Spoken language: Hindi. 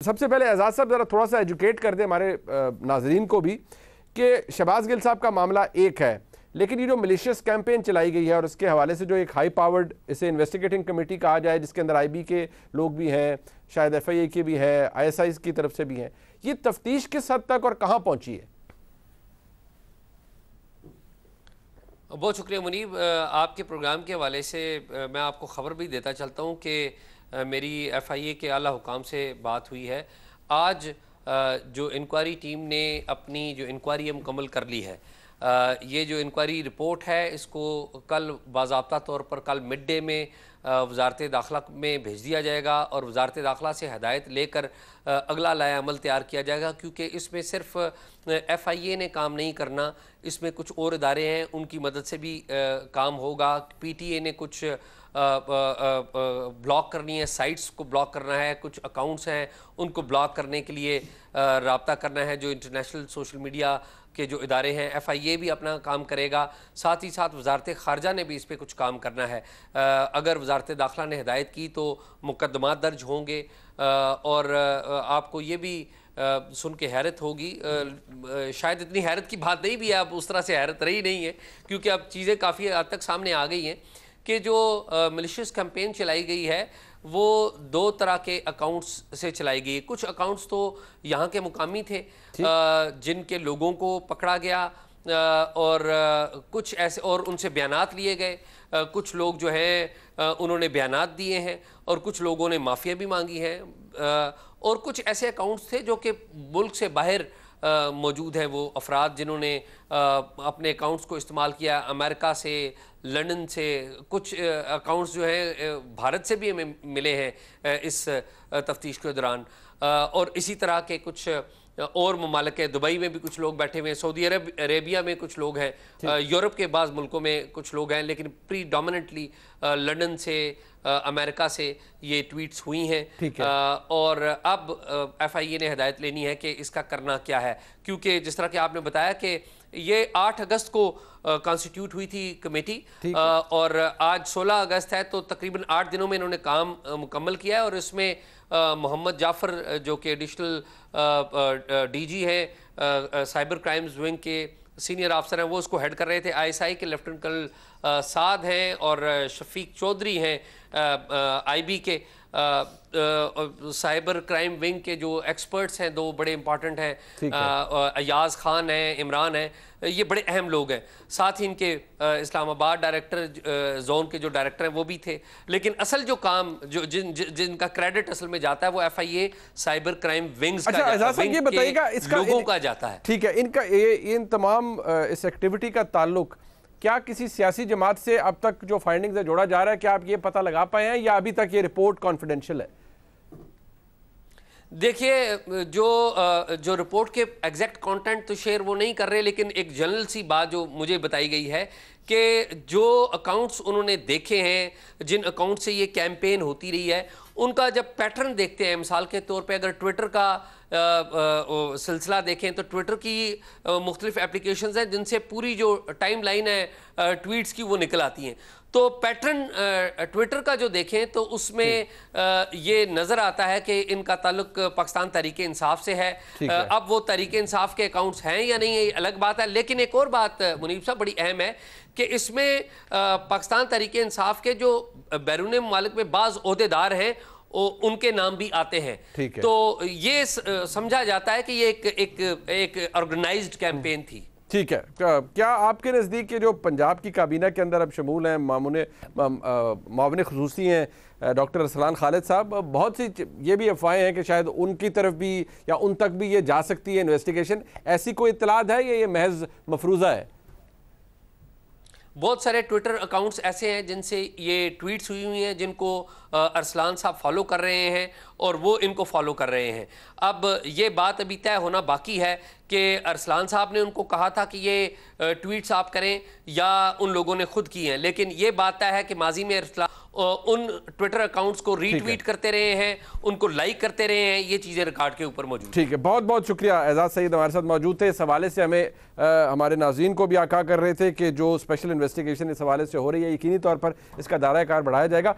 सबसे पहले एजाज साहब ज़रा थोड़ा सा एजुकेट कर दें हमारे नाजरीन को भी कि शहबाज गिल साहब का मामला एक है, लेकिन ये जो मिलिशियस कैंपेन चलाई गई है और उसके हवाले से जो एक हाई पावर्ड इसे इन्वेस्टिगेटिंग कमेटी कहा जाए जिसके अंदर IB के लोग भी हैं, शायद FIA के भी हैं, ISI की तरफ से भी हैं, ये तफ्तीश किस हद तक और कहाँ पहुँची है? बहुत शुक्रिया मुनीब, आपके प्रोग्राम के हवाले से मैं आपको ख़बर भी देता चलता हूँ कि मेरी FIA के आला हुकाम से बात हुई है। आज जो इंक्वायरी टीम ने अपनी जो इंक्वायरी मुकम्मल कर ली है, ये जो इंक्वायरी रिपोर्ट है इसको कल बाज़ाब्ता तौर पर कल मिड डे में वजारत दाखिला में भेज दिया जाएगा और वजारत दाखिला से हदायत लेकर अगला लाया अमल तैयार किया जाएगा, क्योंकि इसमें सिर्फ FIA ने काम नहीं करना, इसमें कुछ और इदारे हैं उनकी मदद से भी काम होगा। PTA ने कुछ ब्लॉक करनी है, साइट्स को ब्लॉक करना है, कुछ अकाउंट्स हैं उनको ब्लॉक करने के लिए राब्ता करना है। जो इंटरनेशनल सोशल मीडिया के जो इदारे हैं, FIA भी अपना काम करेगा, साथ ही साथ वजारत ख़ारजा ने भी इस पर कुछ काम करना है। अगर वजारत दाखिला ने हिदायत की तो मुकदमात दर्ज होंगे और आपको ये भी सुन के हैरत होगी, शायद इतनी हैरत की बात नहीं भी है, अब उस तरह से हैरत रही नहीं है क्योंकि अब चीज़ें काफ़ी हद तक सामने आ गई हैं कि जो मिलिशियस कैंपेन चलाई गई है वो दो तरह के अकाउंट्स से चलाई गई। कुछ अकाउंट्स तो यहाँ के मुकामी थे जिनके लोगों को पकड़ा गया और कुछ ऐसे और उनसे बयानात लिए गए। कुछ लोग जो हैं उन्होंने बयानात दिए हैं और कुछ लोगों ने माफ़िया भी मांगी है और कुछ ऐसे अकाउंट्स थे जो कि मुल्क से बाहर मौजूद हैं, वो अफराद जिन्होंने अपने अकाउंट्स को इस्तेमाल किया अमेरिका से, लंदन से। कुछ अकाउंट्स जो हैं भारत से भी हमें मिले हैं इस तफ्तीश के दौरान और इसी तरह के कुछ और ममालिक है। दुबई में भी कुछ लोग बैठे हुए हैं, सऊदी अरेबिया में कुछ लोग हैं, यूरोप के बाज़ मुल्कों में कुछ लोग हैं, लेकिन प्रीडोमिनेंटली लंदन से, अमेरिका से ये ट्वीट्स हुई हैं। और अब FIA ने हिदायत लेनी है कि इसका करना क्या है, क्योंकि जिस तरह कि आपने बताया कि ये 8 अगस्त को कॉन्स्टिट्यूट हुई थी कमेटी और आज 16 अगस्त है, तो तकरीबन 8 दिनों में इन्होंने काम मुकम्मल किया है। और इसमें मोहम्मद जाफ़र जो कि एडिशनल DG हैं, साइबर क्राइम्स विंग के सीनियर अफसर हैं, वो उसको हेड कर रहे थे। ISI के लेफ्टिनेंट कर्नल साद हैं और शफीक चौधरी हैं IB के साइबर क्राइम विंग के जो एक्सपर्ट्स हैं, दो बड़े इंपॉर्टेंट हैं, अयाज खान हैं, इमरान हैं, ये बड़े अहम लोग हैं। साथ ही इनके इस्लामाबाद डायरेक्टर जोन के जो डायरेक्टर हैं वो भी थे। लेकिन असल जो काम जो जिनका क्रेडिट असल में जाता है वो FIA साइबर क्राइम विंग्स का जाता है, ये बताइएगा इसका लोगों का जाता है। ठीक है, इनका इन तमाम इस एक्टिविटी का ताल्लुक क्या किसी सियासी जमात से अब तक जो फाइंडिंग्स है जोड़ा जा रहा है? क्या आप ये पता लगा पाए हैं या अभी तक ये रिपोर्ट कॉन्फिडेंशियल है? देखिए, जो रिपोर्ट के एग्जैक्ट कंटेंट तो शेयर वो नहीं कर रहे, लेकिन एक जनरल सी बात जो मुझे बताई गई है कि जो अकाउंट्स उन्होंने देखे हैं, जिन अकाउंट से ये कैंपेन होती रही है, उनका जब पैटर्न देखते हैं, मिसाल के तौर पे अगर ट्विटर का सिलसिला देखें तो ट्विटर की मुख्तलिफ एप्लीकेशंस हैं जिनसे पूरी जो टाइम लाइन है ट्वीट्स की वो निकल आती हैं। तो पैटर्न ट्विटर का जो देखें तो उसमें ये नज़र आता है कि इनका ताल्लुक पाकिस्तान तहरीक इंसाफ से है। अब वो तहरीक इंसाफ के अकाउंट्स हैं या नहीं, ये अलग बात है। लेकिन एक और बात मुनीब साहब बड़ी अहम है कि इसमें पाकिस्तान तहरीक इंसाफ के जो बैरून मुमालिक में बाज़ ओहदेदार हैं उनके नाम भी आते हैं। तो ये समझा जाता है कि ये एक ऑर्गेनाइज्ड कैंपेन थी। ठीक है, क्या आपके नज़दीक के जो पंजाब की काबीना के अंदर अब शमूल हैं मामून ख़ुसूसी हैं डॉक्टर अरसलान खालिद साहब, बहुत सी ये भी अफवाहें हैं कि शायद उनकी तरफ भी या उन तक भी ये जा सकती है इन्वेस्टिगेशन, ऐसी कोई इत्तलात है या ये महज मफरूज़ा है? बहुत सारे ट्विटर अकाउंट्स ऐसे हैं जिनसे ये ट्वीट्स हुई हुई हैं जिनको अरसलान साहब फॉलो कर रहे हैं और वो इनको फॉलो कर रहे हैं। अब ये बात अभी तय होना बाकी है कि अरसलान साहब ने उनको कहा था कि ये ट्वीट्स आप करें या उन लोगों ने खुद की हैं। लेकिन ये बात तय है कि माजी में अरसलान उन ट्विटर अकाउंट्स को रीट्वीट करते रहे हैं, उनको लाइक करते रहे हैं, ये चीज़ें रिकॉर्ड के ऊपर मौजूद। ठीक है, बहुत बहुत शुक्रिया। एजाज सईद हमारे साथ मौजूद थे। इस हवाले से हमें हमारे नाज़रीन को भी आगाह कर रहे थे कि जो स्पेशल इन्वेस्टिगेशन इस हवाले से हो रही है, यकीनी तौर पर इसका दायरा कार बढ़ाया जाएगा।